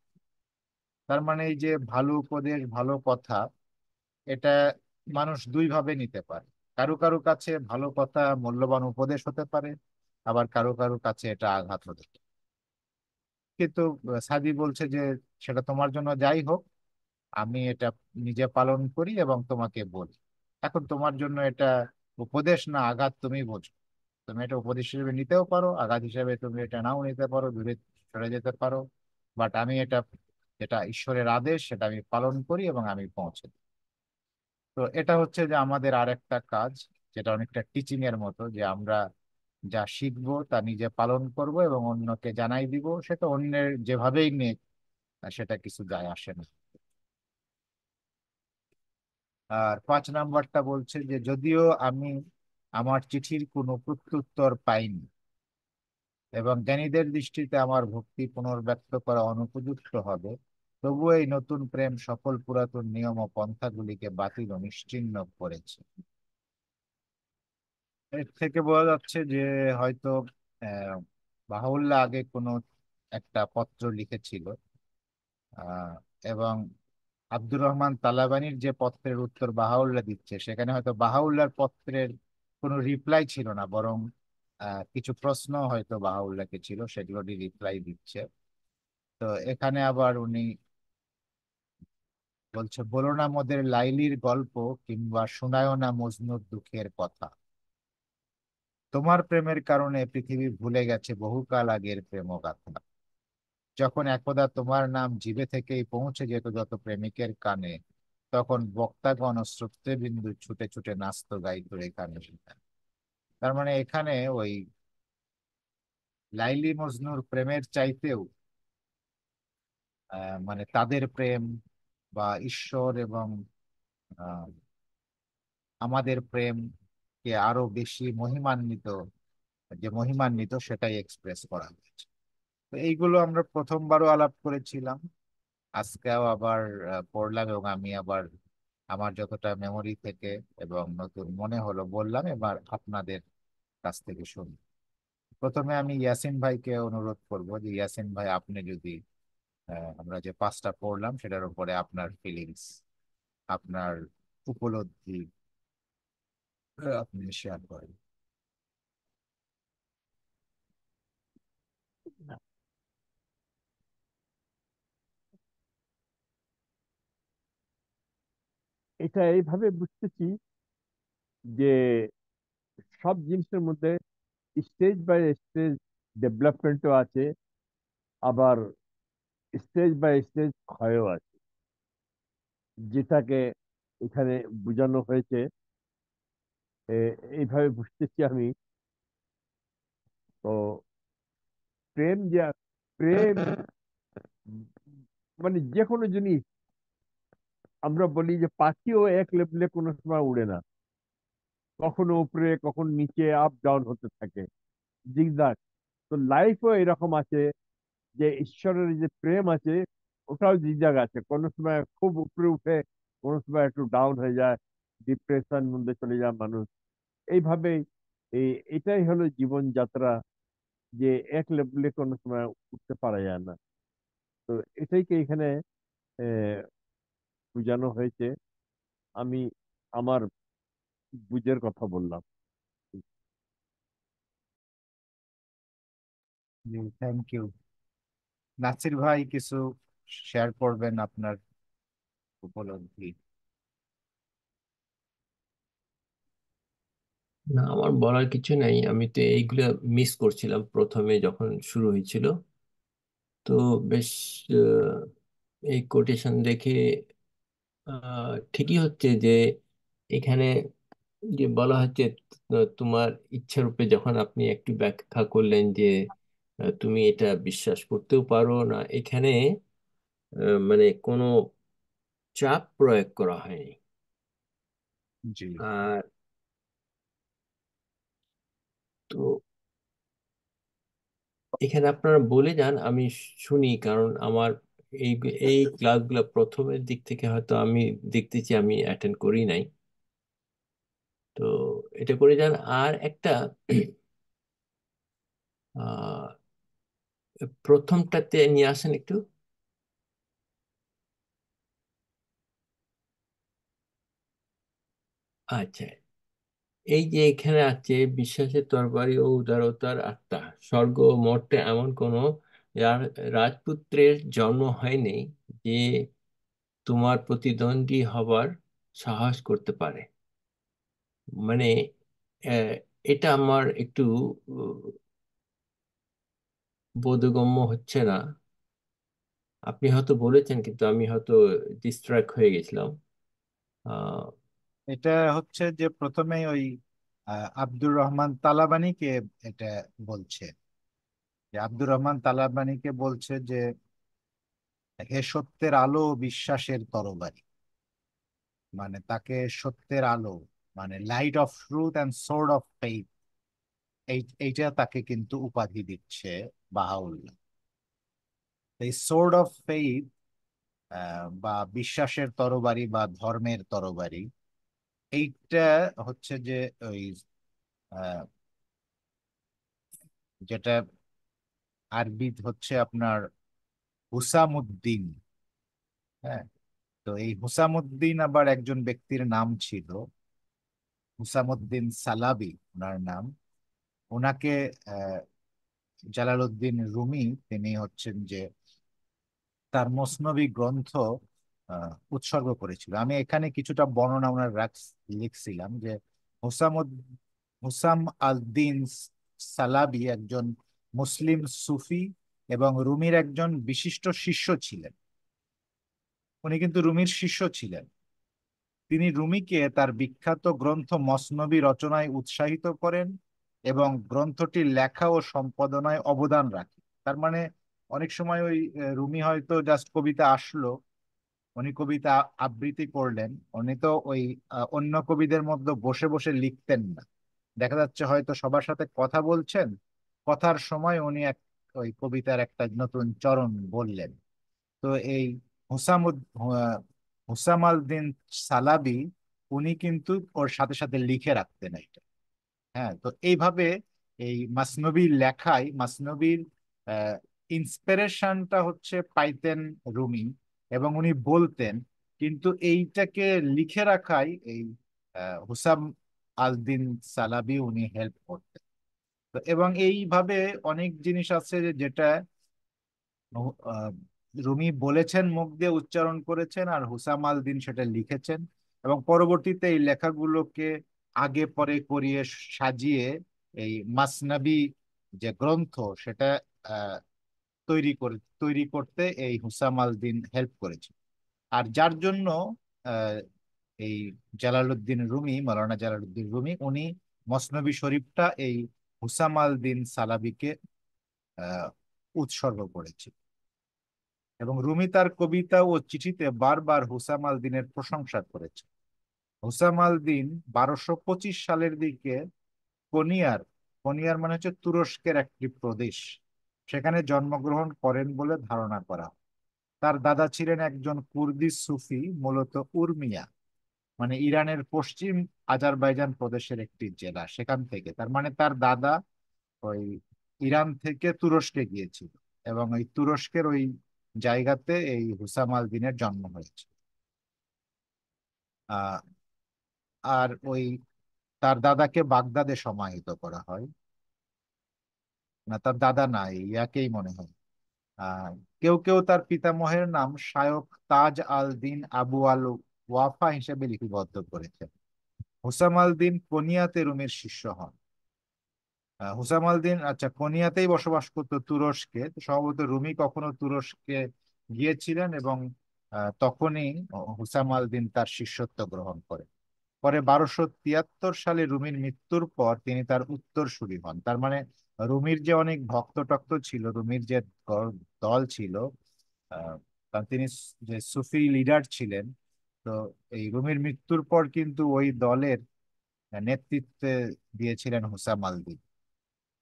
তার মানে এই যে ভালো উপদেশ, ভালো কথা, এটা মানুষ দুই ভাবে নিতে পারে। কারো কারো কাছে ভালো কথা মূল্যবান উপদেশ হতে পারে, আবার কারো কারো কাছে এটা আঘাত হতে পারে। কিন্তু সাদি বলছে যে সেটা তোমার জন্য যাই হোক, আমি এটা নিজে পালন করি এবং তোমাকে বলি। এখন তোমার জন্য এটা উপদেশ না আঘাত, তুমি বোঝো। তুমি এটা উপদেশ হিসেবে নিতেও পারো, আঘাত হিসেবে তুমি এটা নাও নিতে পারো, দূরে সরে যেতে পারো। বাট আমি এটা, যেটা ঈশ্বরের আদেশ, সেটা আমি পালন করি এবং আমি পৌঁছে দিই। তো এটা হচ্ছে যে আমাদের আরেকটা কাজ, যেটা অনেকটা টিচিং এর মতো, যে আমরা যা শিখবো তা নিজে পালন করব এবং অন্যকে জানাই দিব। সেটা অন্যের যেভাবেই নেক, সেটা কিছু যায় আসে না। আর 5 নাম্বারটা বলছে যে যদিও আমি আমার চিঠির কোনো প্রত্যুত্তর পাইনি এবং জ্ঞানীদের দৃষ্টিতে আমার ভক্তি পুনর্ব্যক্ত করা অনুপযুক্ত হবে, তবুও এই নতুন প্রেম সকল পুরাতন নিয়ম ও পন্থাগুলিকে বাতিল ও নিশ্চিহ্ন করেছে। এর থেকে বোঝা যাচ্ছে যে হয়তো আহ বাহাউল্লাহ আগে কোনো একটা পত্র লিখেছিল, আহ এবং আব্দুর রহমান তালাবানির যে পত্রের উত্তর বাহাউল্লাহ দিচ্ছে, সেখানে হয়তো বাহাউল্লাহর পত্রের কোনো রিপ্লাই ছিল না, বরং কিছু প্রশ্ন হয়তো বাহাউল্লাহকে ছিল, সেগুলোরই রিপ্লাই দিচ্ছে। তো এখানে আবার উনি বলছে, বলো না মোদের লাইলির গল্প, কিংবা শোনায়ও না মজনুর দুঃখের কথা। তোমার প্রেমের কারণে পৃথিবী ভুলে গেছে বহুকাল আগের প্রেমগাথা। যখন একদা তোমার নাম জিভে থেকেই পৌঁছে যেত যত প্রেমিকের কানে, তখন বক্তাগণ ও শ্রোতৃবিন্দু ছুটে ছুটে নাচতো গাইতো এখানে সেখানে। তার মানে এখানে ওই লাইলি মজনুর প্রেমের চাইতেও মানে তাদের প্রেম বা ঈশ্বর এবং আহ, আমাদের প্রেম কে আরো বেশি মহিমান্বিত, যে মহিমান্বিত সেটাই এক্সপ্রেস করা হয়েছে। তো এইগুলো আমরা প্রথমবারও আলাপ করেছিলাম, আজকেও আবার পড়লাম, এবং আমি আবার আমার যতটা মেমোরি থেকে এবং নতুন মনে হলো বললাম। এবার আপনাদের কাছ থেকে শুনি। প্রথমে আমি ইয়াসিন ভাইকে অনুরোধ করব যে ইয়াসিন ভাই, আপনি যদি আমরা যে 5টা পড়লাম সেটার উপরে আপনার ফিলিংস, আপনার উপলব্ধি আপনি শেয়ার করেন। এটা এইভাবে বুঝতেছি যে সব জিনিসের মধ্যে স্টেজ বাই স্টেজ ডেভেলপমেন্টও আছে, আবার স্টেজ বাই স্টেজ ক্ষয়ও আছে, যেটাকে এখানে বোঝানো হয়েছে। এইভাবে বুঝতেছি আমি। তো প্রেম যে প্রেম উম, মানে যে কোনো জিনিস, আমরা বলি যে পাখিও এক লেভেলে কোনো সময় উড়ে না, কখনো উপরে কখনো নিচে, আপ ডাউন হতে থাকে, জিগজাগ। তো লাইফও এরকম আছে, যে ঈশ্বরের যে প্রেম আছে ওটাও জিগজাগ আছে, কোনো সময় খুব উপরে উঠে, কোনো সময় একটু ডাউন হয়ে যায়, ডিপ্রেশন মধ্যে চলে যায় মানুষ। এইভাবেই এই এটাই হলো জীবনযাত্রা, যে এক লেভেলে কোনো সময় উঠতে পারা যায় না। তো এটাইকে এখানে আহ, বোঝানো হয়েছে। আমি আমার বুঝের কথা বললাম। জি, থ্যাংক ইউ। নাসির ভাই কিছু শেয়ার করবেন আপনার উপলব্ধি। না, আমার বলার কিছু নাই। আমি তো এইগুলা মিস করছিলাম প্রথমে যখন শুরু হয়েছিল। তো বেশ এই কোটেশন দেখে ঠিকই হচ্ছে যে এখানে যে বলা হচ্ছে, তোমার ইচ্ছার উপরে যখন আপনি একটু ব্যাখ্যা করলেন যে তুমি এটা বিশ্বাস করতেও পারো না, এখানে মানে কোনো চাপ প্রয়োগ করা হয়নি। জি, আর তো এখানে আপনারা বলে যান, আমি শুনি, কারণ আমার এই এই ক্লাসগুলো প্রথমের দিক থেকে হয়তো আমি দেখতেছি আমি অ্যাটেন্ড করি নাই। তো এটা করে যান। আর একটা আহ প্রথমটাতে নিয়ে আসেন একটু। আচ্ছা, এই যে এখানে আছে, বিশ্বাসের তরবারি ও উদারতার আত্মা, স্বর্গ ও মর্তে এমন কোনো রাজপুত্রের জন্ম হয়নি যে তোমার প্রতিদ্বন্দ্বী হবার সাহস করতে পারে। মানে আহ, এটা আমার একটু বোধগম্য হচ্ছে না। আপনি হয়তো বলেছেন, কিন্তু আমি হয়তো ডিস্ট্রাক্ট হয়ে গেছিলাম। আহ, এটা হচ্ছে যে প্রথমে ওই আব্দুর রহমান তালাবানীকে এটা বলছে, যে আব্দুর রহমান তালাবানীকে বলছে যে হে সত্যের আলো ও বিশ্বাসের তরবারি, মানে তাকে সত্যের আলো, মানে light off truth and sword of faith, এইটা তাকে কিন্তু উপাধি দিচ্ছে বাহাউল্লাহ। এই সোর্ড অফ ফেইথ বা বিশ্বাসের তরবারি বা ধর্মের তরবারি, এইটা হচ্ছে যে ওই আহ, যেটা আরবি হচ্ছে আপনার হুসামুদ্দিন। হ্যাঁ, তো এই হুসামুদ্দিন আবার একজন ব্যক্তির নাম ছিল, হুসামুদ্দিন সালাবি ওনার নাম। ওনাকে আহ, জালালউদ্দিন রুমি তিনি হচ্ছেন যে তার মসনবী গ্রন্থ উৎসর্গ করেছিল। আমি এখানে কিছুটা বর্ণনা ওনার লিখছিলাম যে হুসামুদ হুসাম আল দিন সালাবি একজন মুসলিম সুফি এবং রুমির একজন বিশিষ্ট শিষ্য ছিলেন। উনি কিন্তু রুমির শিষ্য ছিলেন। তিনি রুমিকে তার বিখ্যাত গ্রন্থ মসনবী রচনায় উৎসাহিত করেন এবং গ্রন্থটির লেখা ও সম্পাদনায় অবদান রাখেন। তার মানে অনেক সময় ওই রুমি হয়তো জাস্ট কবিতা আসলো, উনি কবিতা আবৃত্তি করলেন, উনি তো ওই অন্য কবিদের মধ্যে বসে বসে লিখতেন না। দেখা যাচ্ছে হয়তো সবার সাথে কথা বলছেন, কথার সময় উনি ওই কবিতার একটা নতুন চরণ বললেন। তো এই হুসামুদ আহ, হুসাম আল দিন সালাবি উনি কিন্তু ওর সাথে সাথে লিখে রাখতেন এটা। হ্যাঁ, তো এইভাবে এই মাসনবীর লেখায় মাসনবীর ইন্সপিরেশনটা হচ্ছে পাইতেন রুমি, এবং উনি বলতেন, কিন্তু এইটাকে লিখে রাখাই এই হুসাম আল দিন সালাবি উনি হেল্প করতেন। তো এবং এইভাবে অনেক জিনিস আছে যেটা আহ, রুমি বলেছেন, মুখ দিয়ে উচ্চারণ করেছেন, আর হুসাম আল দিন সেটা লিখেছেন, এবং পরবর্তীতে এই লেখাগুলোকে আগে পরে করিয়ে সাজিয়ে এই মাসনাবি যে গ্রন্থ সেটা আহ, তৈরি করতে এই হুসাম আল দিন হেল্প করেছে। আর যার জন্য আহ, এই জালালউদ্দিন রুমি, মাওলানা জালালউদ্দিন রুমি উনি মসনবি শরীফটা এই হুসাম আল দিন সালাবিকে আহ উৎসর্গ করেছে। এবং রুমি তার কবিতা ও চিঠিতে বারবার হুসাম আল দিনের প্রশংসা করেছে। হুসাম আল দিন 1225 সালের দিকে কোনিয়ার কোনিয়ার মানে হচ্ছে তুরস্কের একটি প্রদেশ, সেখানে জন্মগ্রহণ করেন বলে ধারণা করা হয়। তার দাদা ছিলেন একজন কুর্দি সুফি, মূলত উর্মিয়া মানে ইরানের পশ্চিম আজারবাইজান প্রদেশের একটি জেলা, সেখান থেকে। তার মানে তার দাদা ওই ইরান থেকে তুরস্কে গিয়েছিল এবং ওই তুরস্কের ওই জায়গাতে এই হুসাম আল দিনের জন্ম হয়েছে। আহ আর ওই তার দাদাকে বাগদাদে সমাহিত করা হয়। না, তার দাদা না, ইয়াকেই মনে হয়। আহ কেউ কেউ তার পিতামহের নাম শায়খ তাজ আল দিন আবু আল ওয়াফা হিসেবে লিপিবদ্ধ করেছেন। হুসাম আল দিন কোনিয়াতে রুমের শিষ্য হন। হুসাম আল দিন আচ্ছা কোনিয়াতেই বসবাস করতো তুরস্কে, তো সম্ভবত রুমি কখনো তুরস্কে গিয়েছিলেন এবং তখনই হুসাম আল দিন তার শিষ্যত্ব গ্রহণ করেন। পরে 1273 সালে রুমির মৃত্যুর পর তিনি তার উত্তরসূরি হন। তার মানে রুমির যে অনেক ভক্ত টক্ত ছিল, রুমির যে দল ছিল, আহ, কারণ তিনি যে সুফি লিডার ছিলেন, তো এই রুমির মৃত্যুর পর কিন্তু ওই দলের নেতৃত্বে দিয়েছিলেন হুসাম আল দিন।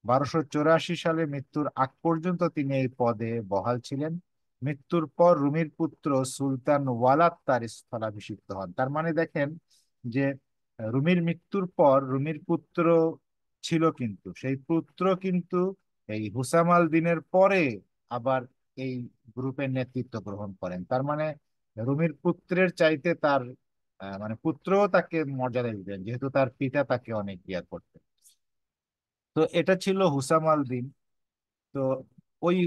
1284 সালে মৃত্যুর আগ পর্যন্ত তিনি এই পদে বহাল ছিলেন। মৃত্যুর পর রুমির পুত্র সুলতান ওয়ালাদ তার স্থলাভিষিক্ত হন। তার মানে দেখেন যে রুমির মৃত্যুর পর রুমির পুত্র ছিল, কিন্তু সেই পুত্র কিন্তু এই হুসাম আল দিনের পরে আবার এই গ্রুপের নেতৃত্ব গ্রহণ করেন। তার মানে রুমির পুত্রের চাইতে তার মানে পুত্রও তাকে মর্যাদা দিতেন, যেহেতু তার পিতা তাকে অনেক ইয়া করতেন। তো এটা ছিল হুসাম আল দিন। তো ওই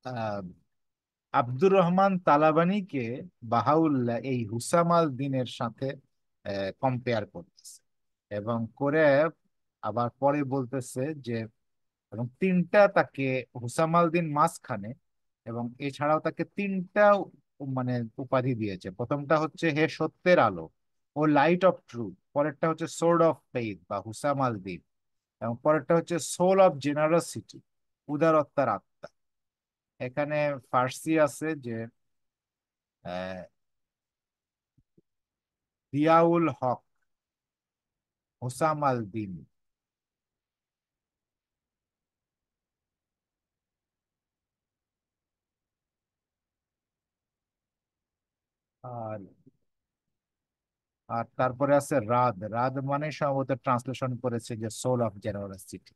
আহ, আব্দুর রহমান তালাবানিকে বাহাউল্লাহ এই হুসাম আল দিনের সাথে কম্পেয়ার করতেছে এবং করে আবার পরে বলতেছে যে এবং তিনটা তাকে হুসাম আল দিন মাঝখানে, এবং এছাড়াও তাকে তিনটা মানে উপাধি দিয়েছে। প্রথমটা হচ্ছে হে সত্যের আলো ও লাইট অফ ট্রুথ, পরেরটা হচ্ছে সোর্ড অফ ফেইথ বা হুসাম আল দিন, এবং পরেরটা হচ্ছে সোল অফ জেনারসিটি, উদারত্বের আত্মা। এখানে ফার্সি আছে যে আহ, জিয়াউল হক হুসাম আল দিন। আর আর তারপরে আছে রাদ, রাদ মানে সম্ভবত ট্রান্সলেশন করেছে যে সোল অফ জেনারসিটি।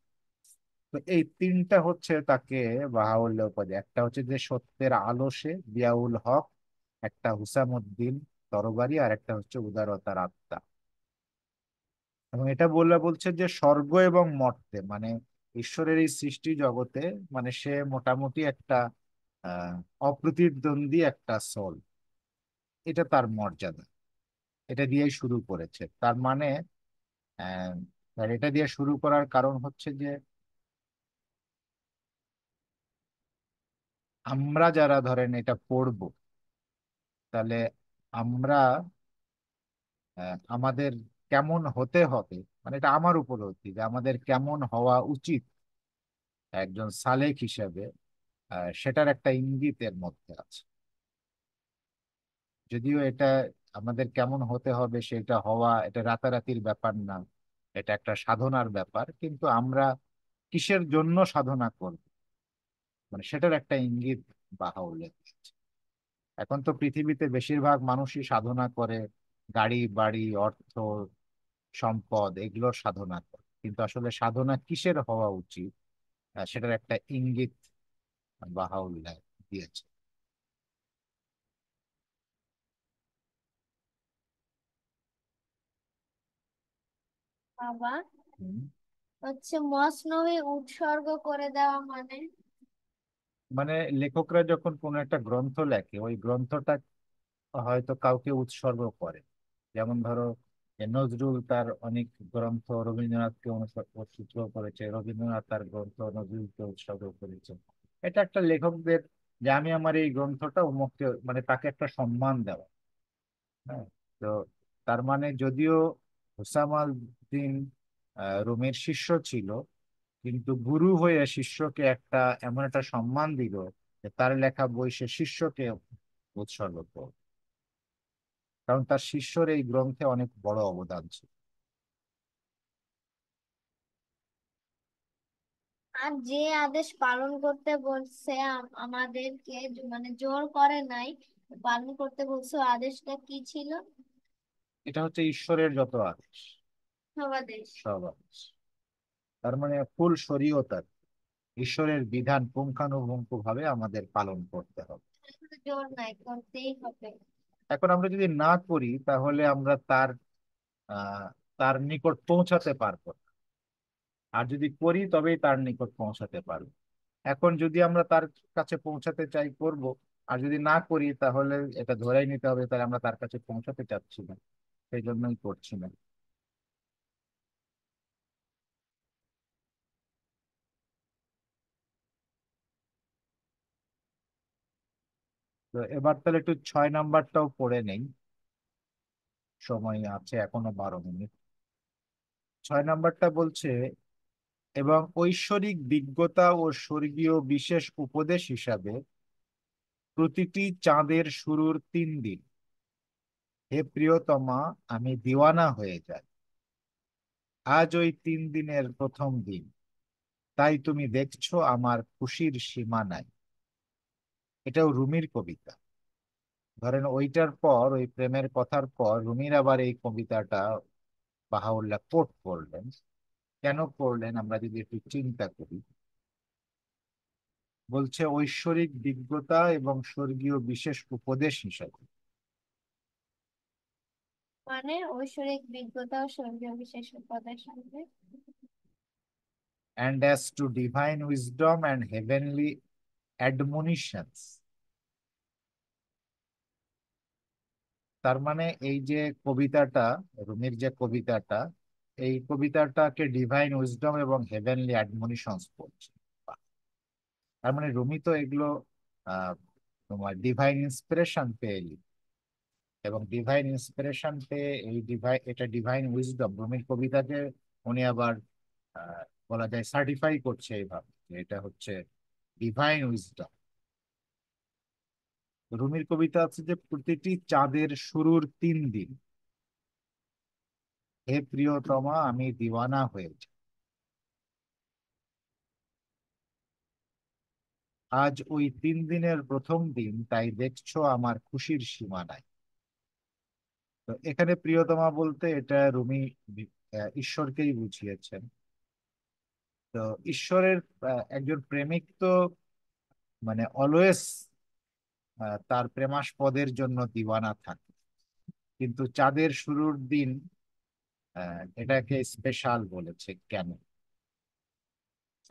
তো এই তিনটা হচ্ছে তাকে বাহাউল্লাহ উপাধি। একটা হচ্ছে যে সত্যের আলো সে জিয়াউল হক, একটা হুসামুদ্দিন তরবারি, আর একটা হচ্ছে উদারতার আত্মা। এবং এটা বলছে যে স্বর্গ এবং মর্তে মানে ঈশ্বরের এই সৃষ্টি জগতে মানে সে মোটামুটি একটা আহ অপ্রতিদ্বন্দ্বী একটা সোল, এটা তার মর্যাদা। এটা দিয়েই শুরু করেছে। তার মানে আহ আর এটা দিয়ে শুরু করার কারণ হচ্ছে যে আমরা যারা ধরেন এটা পড়বো, তাহলে আমরা আমাদের কেমন হতে হবে, মানে এটা আমার উপলব্ধি যে আমাদের কেমন হওয়া উচিত একজন সালেক হিসেবে, সেটার একটা ইঙ্গিত এর মধ্যে আছে। যদিও এটা আমাদের কেমন হতে হবে সেটা হওয়া এটা রাতারাতির ব্যাপার না, এটা একটা সাধনার ব্যাপার, কিন্তু আমরা কিসের জন্য সাধনা করব মানে সেটার একটা ইঙ্গিত বাহাউল্লাহ দিয়েছে। এখন তো পৃথিবীতে বেশিরভাগ মানুষই সাধনা করে গাড়ি বাড়ি অর্থ সম্পদ এগুলোর সাধনা করে, কিন্তু আসলে সাধনা কিসের হওয়া উচিত সেটার একটা ইঙ্গিত বাহাউল্লাহ দিয়েছে। বাবা, হুম। হচ্ছে মসনবী উৎসর্গ করে দেওয়া মানে? মানে লেখকরা যখন কোনো একটা গ্রন্থ লেখে, ওই গ্রন্থটা হয়তো কাউকে উৎসর্গ করে। যেমন ধরো নজরুল তার অনেক গ্রন্থ রবীন্দ্রনাথকে উৎসর্গ করেছে, রবীন্দ্রনাথ তার গ্রন্থ নজরুলকে উৎসর্গ করেছে। এটা একটা লেখকদের যে আমি আমার এই গ্রন্থটা অমুককে মানে তাকে একটা সম্মান দেওয়া। হ্যাঁ। তো তার মানে যদিও হুসাম আল দিন রুমির শিষ্য ছিল, কিন্তু গুরু হয়ে শিষ্যকে একটা এমন একটা সম্মান দিল যে তার লেখা বই সে শিষ্যকে উৎসর্গ করবে, কারণ তার শিষ্যর এই গ্রন্থে অনেক বড় অবদান ছিল। আর যে আদেশ পালন করতে বলছে আমাদেরকে, মানে জোর করে নাই, পালন করতে বলছে, ও আদেশটা কি ছিল? এটা হচ্ছে ঈশ্বরের যত আদেশ, সব আদেশ। সব আদেশ, তার মানে ফুল শরীয়ত আর কি। ঈশ্বরের বিধান পুঙ্খানুপুঙ্খ ভাবে আমাদের পালন করতে হবে। এখানে জোর নাই, করতেই হবে। এখন আমরা যদি না করি তাহলে আমরা তার নিকট পৌঁছাতে পারবো না। আর যদি করি তবেই তার নিকট পৌঁছাতে পারবো। এখন যদি আমরা তার কাছে পৌঁছাতে চাই করব, আর যদি না করি তাহলে এটা ধরেই নিতে হবে তাহলে আমরা তার কাছে পৌঁছাতে চাচ্ছি না, সেই জন্যই করছি না। তো এবার তাহলে একটু 6 নাম্বারটাও পড়ে নেই, সময় আছে এখনো 12 মিনিট। 6 নাম্বারটা বলছে, এবং ঐশ্বরিক বিজ্ঞতা ও স্বর্গীয় বিশেষ উপদেশ হিসাবে প্রতিটি চাঁদের শুরুর 3 দিন হে প্রিয়তমা আমি দিওয়ানা হয়ে যাই। আজ ওই 3 দিনের প্রথম দিন, তাই তুমি দেখছো আমার খুশির সীমা নাই। এটাও রুমির কবিতা। ধরেন ওইটার পর, ওই প্রেমের কথার পর রুমির আবার এই কবিতাটা বাহাউল্লাহ কোট করলেন। কেন করলেন আমরা যদি একটু চিন্তা করি। বলছে ঐশ্বরিক বিজ্ঞতা এবং স্বর্গীয় বিশেষ উপদেশ হিসাবে। মানে ঐশ্বরিক বিজ্ঞতা ও স্বর্গীয় বিশেষ উপদেশ হবে। And as to divine wisdom and heavenly admonitions, তার মানে এই যে কবিতাটা, রুমির যে কবিতাটা, এই কবিতাটাকে ডিভাইন উইজডম এবং হেভেনলি অ্যাডমনিশনস বলছে। বাহ! তার মানে রুমি তো এগুলো আহ তোমার ডিভাইন ইন্সপিরেশন পেয়ে এবং ডিভাইন ইন্সপিরেশন পেয়ে এটা ডিভাইন উইজডম রুমির কবিতাকে উনি আবার আহ, বলা যায় সার্টিফাই করছে এইভাবে যে এটা হচ্ছে ডিভাইন উইজডম। রুমির কবিতা আছে যে প্রতিটি চাঁদের শুরুর 3 দিন হে প্রিয়তমা আমি দিওয়ানা হয়েছি। আজ ওই 3 দিনের প্রথম দিন, তাই দেখছো আমার খুশির সীমা নাই। তো এখানে প্রিয়তমা বলতে এটা রুমি ঈশ্বরকেই বুঝিয়েছেন। তো ঈশ্বরের একজন প্রেমিক তো মানে অলওয়েজ তার প্রেমাস্পদের জন্য দিওয়ানা থাকে, কিন্তু চাঁদের শুরুর দিন এটাকে স্পেশাল বলেছে কেন?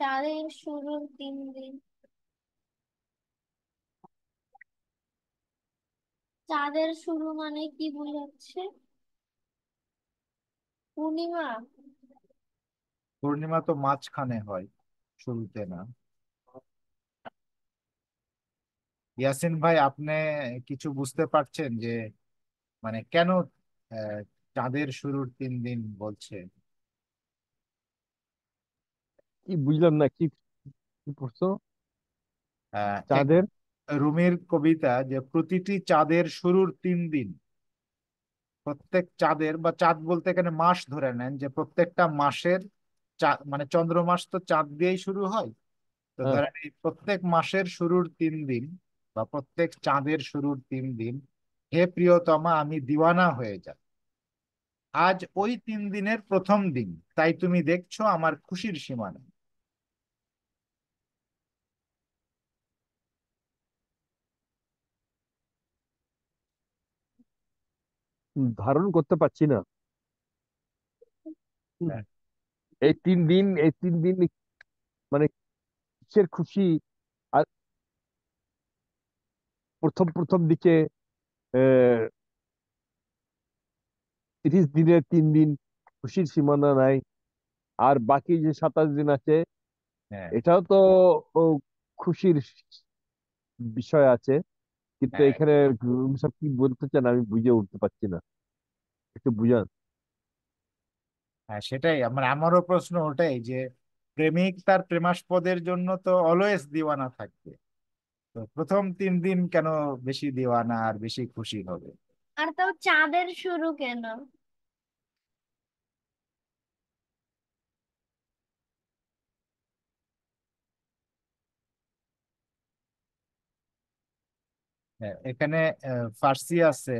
চাঁদের শুরুর 3 দিন, চাঁদের শুরু মানে কি বোঝাচ্ছে? পূর্ণিমা? পূর্ণিমা তো মাঝখানে হয়, শুরুতে না। ইয়াসিন ভাই, আপনি কিছু বুঝতে পারছেন যে মানে কেন আহ, চাঁদের শুরুর 3 দিন বলছে? কি বুঝলাম না, কি কি পড়ছো? এক চাঁদের? রুমির কবিতা যে প্রতিটি চাঁদের শুরুর 3 দিন, প্রত্যেক চাঁদের বা চাঁদ বলতে এখানে মাস ধরে নেন, যে প্রত্যেকটা মাসের মানে চন্দ্র মাস তো চাঁদ দিয়েই শুরু হয়। তো হ্যাঁ। ধরেন এই প্রত্যেক মাসের শুরুর 3 দিন বা প্রত্যেক চাঁদের শুরুর 3 দিন হে প্রিয়তমা আমি দিওয়ানা হয়ে যাই। আজ ওই 3 দিনের প্রথম দিন, তাই তুমি দেখছো আমার খুশির সীমা নেই। ধারণ করতে পারছি না। হুম, এই 3 দিন মানে কিসের খুশি? আর প্রথম প্রথম দিকে 30 দিনের 3 দিন খুশির সীমানা নাই, আর বাকি যে 27 দিন আছে হ্যাঁ, এটাও তো ও, খুশির বিষয় আছে। কিন্তু হ্যাঁ, এখানে সব কি বলতে চান আমি বুঝে উঠতে পারছি না, একটু বুঝান। হ্যাঁ, সেটাই আমারও প্রশ্ন ওটাই যে প্রেমিক তার প্রেমাস্পদের জন্য তো অলওয়েজ দিওয়ানা থাকবে, তো প্রথম 3 দিন কেন বেশি দিওয়ানা আর বেশি খুশি হবে? আর তাও চাঁদের শুরু কেন? হ্যাঁ, এখানে ফার্সি আছে,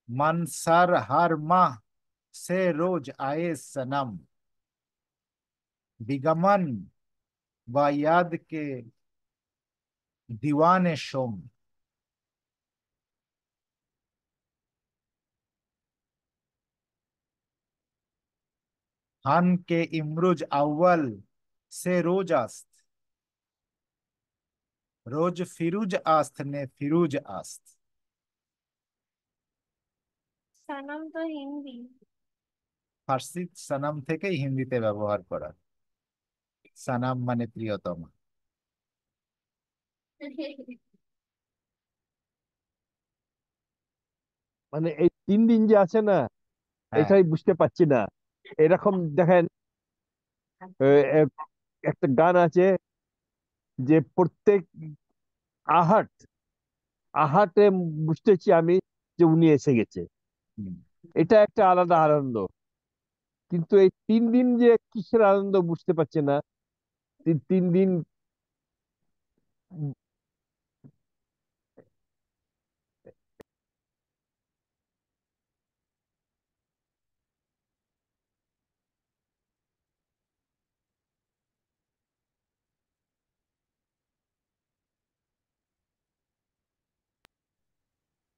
মান সার হার মাহ সে রোজ আয়ে সনম, বিগমন বা ইয়াদ কে दीवाने शोम। हान के इमरुज अव्वल से रोज आस्त, रोज फिरुज आस्त ने फिरुज आस्त। সানাম তো হিন্দি। ফার্সি সানাম থেকেই হিন্দিতে ব্যবহার করা, সানাম মানে প্রিয়তম। মানে এই 3 দিন যে আছে না, হ্যাঁ। এটাই বুঝতে পারছি না। এরকম দেখেন, এক- একটা গান আছে যে প্রত্যেক আহাট আহাটে বুঝতেছি আমি যে উনি এসে গেছে। হুম। এটা একটা আলাদা আনন্দ। কিন্তু এই 3 দিন যে কিসের আনন্দ বুঝতে পারছি না। 3 দিন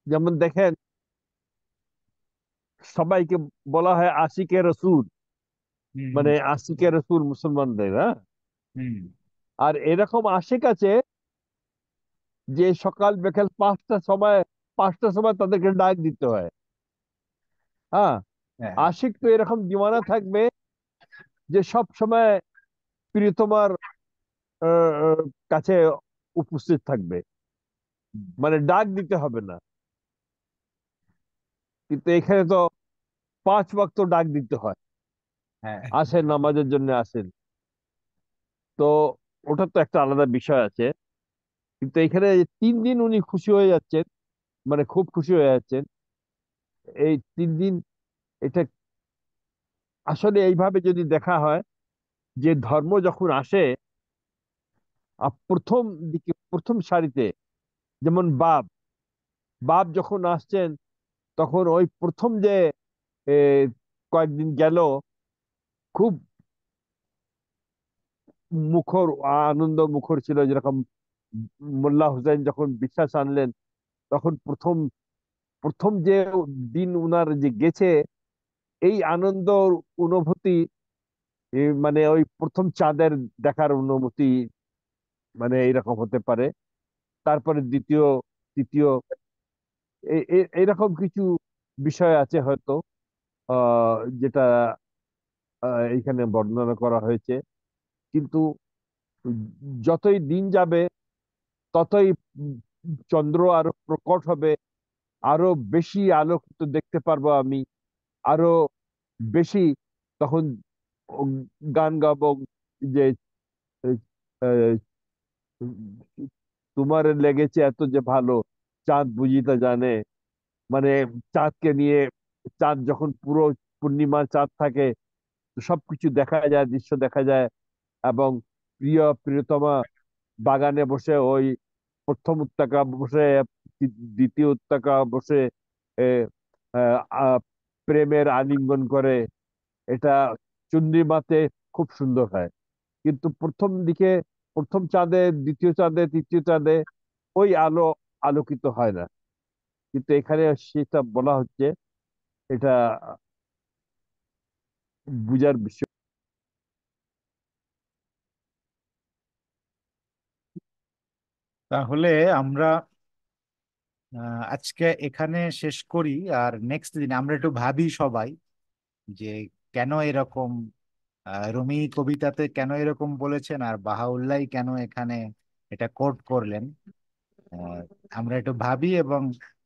যেমন দেখেন, সবাইকে বলা হয় আশিকে রসুল, হুম। মানে আশিকে রসুল মুসলমানদের, হ্যাঁ। হুম। আর এরকম আশিক আছে যে সকাল বিকাল 5টার সময় তাদেরকে ডাক দিতে হয়, হ্যাঁ। হ্যাঁ। আশিক তো এরকম দিওয়ানা থাকবে যে সব সময় প্রিয়তমার আহ, আহ, কাছে উপস্থিত থাকবে, হুম। মানে ডাক দিতে হবে না। কিন্তু এখানে তো 5 ওয়াক্ত ডাক দিতে হয়, হ্যাঁ। আসেন নামাজের জন্য আসেন। তো ওটা তো একটা আলাদা বিষয় আছে। কিন্তু এখানে 3 দিন উনি খুশি হয়ে যাচ্ছেন, মানে খুব খুশি হয়ে যাচ্ছেন এই 3 দিন। এটা আসলে এইভাবে যদি দেখা হয় যে ধর্ম যখন আসে, প্রথম দিকে প্রথম সারিতে, যেমন বাপ বাপ যখন আসছেন, তখন ওই প্রথম যে এ, কয়েকদিন গেল, খুব মুখর, আনন্দ মুখর ছিল। যেরকম মোল্লা হোসেন যখন বিশ্বাস আনলেন, তখন প্রথম প্রথম যে দিন উনার যে গেছে, এই আনন্দ অনুভূতি, মানে ওই প্রথম চাঁদের দেখার অনুভূতি, মানে এইরকম হতে পারে। তারপরে দ্বিতীয়, তৃতীয়, এইরকম কিছু বিষয় আছে হয়তো, যেটা এইখানে বর্ণনা করা হয়েছে। কিন্তু যতই দিন যাবে, ততই চন্দ্র আরো প্রকট হবে, আরো বেশি আলোকিত দেখতে পারবো আমি, আরো বেশি তখন গান গাবো যে আহ, তোমার লেগেছে এত যে ভালো, চাঁদ বুঝিতে জানে। মানে চাঁদকে নিয়ে, চাঁদ যখন পুরো পূর্ণিমা চাঁদ থাকে, সবকিছু দেখা যায়, দৃশ্য দেখা যায়। এবং প্রিয় প্রিয়তমা বাগানে বসে, ওই প্রথম উপত্যকা বসে, দ্বিতীয় উপত্যকা বসে এ, আহ, আহ, প্রেমের আলিঙ্গন করে। এটা চন্দ্রিমাতে খুব সুন্দর হয়। কিন্তু প্রথম দিকে, প্রথম চাঁদে, দ্বিতীয় চাঁদে, তৃতীয় চাঁদে ওই আলো আলোকিত হয় না। কিন্তু এখানে সেটা বলা হচ্ছে, এটা বুঝার বিষয়। তাহলে আমরা আজকে এখানে শেষ করি, আর নেক্সট দিন আমরা একটু ভাবি সবাই যে কেন এরকম, রুমি কবিতাতে কেন এরকম বলেছেন আর বাহাউল্লাহ কেন এখানে এটা কোট করলেন। আহ, আমরা একটু ভাবি, এবং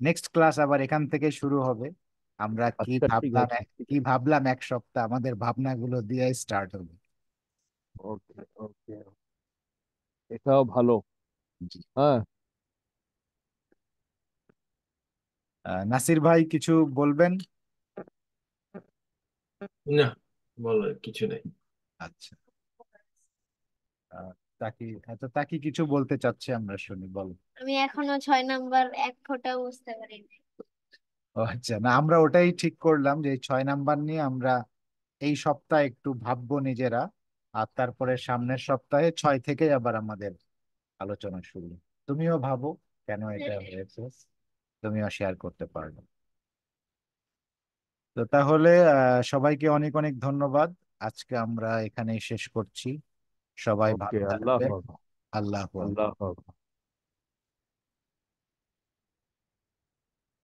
নেক্সট ক্লাস আবার এখান থেকে শুরু হবে। আমরা কি আচ্ছা, ঠিক ভাবলাম আছে। কি ভাবলাম 1 সপ্তাহ আমাদের ভাবনাগুলো দিয়ে স্টার্ট হবে। ওকে, ওকে, এটাও ভালো। জি। হ্যাঁ। নাসির ভাই কিছু বলবেন? না, বলার কিছু নেই। আচ্ছা, আহ, তাকি তাকি কিছু বলতে চাচ্ছে, আমরা শুনি, বলো। আমি এখনো 6 নাম্বার এক ফোঁটাও বুঝতে পারিনি। ও আচ্ছা, না আমরা ওটাই ঠিক করলাম যে এই 6 নাম্বার নিয়ে আমরা এই সপ্তাহে একটু ভাববো নিজেরা, আর তারপরে সামনের সপ্তাহে 6 থেকে আবার আমাদের আলোচনা শুরু। তুমিও ভাবো কেন এটা হয়েছে, তুমিও শেয়ার করতে পারবে। তো তাহলে সবাইকে অনেক অনেক ধন্যবাদ। আজকে আমরা এখানেই শেষ করছি। সবাই ওকে, ভালো আল্লাহ থাকবেন। হাফেজ। আল্লাহ হাফেজ। আল্লাহ হাফেজ।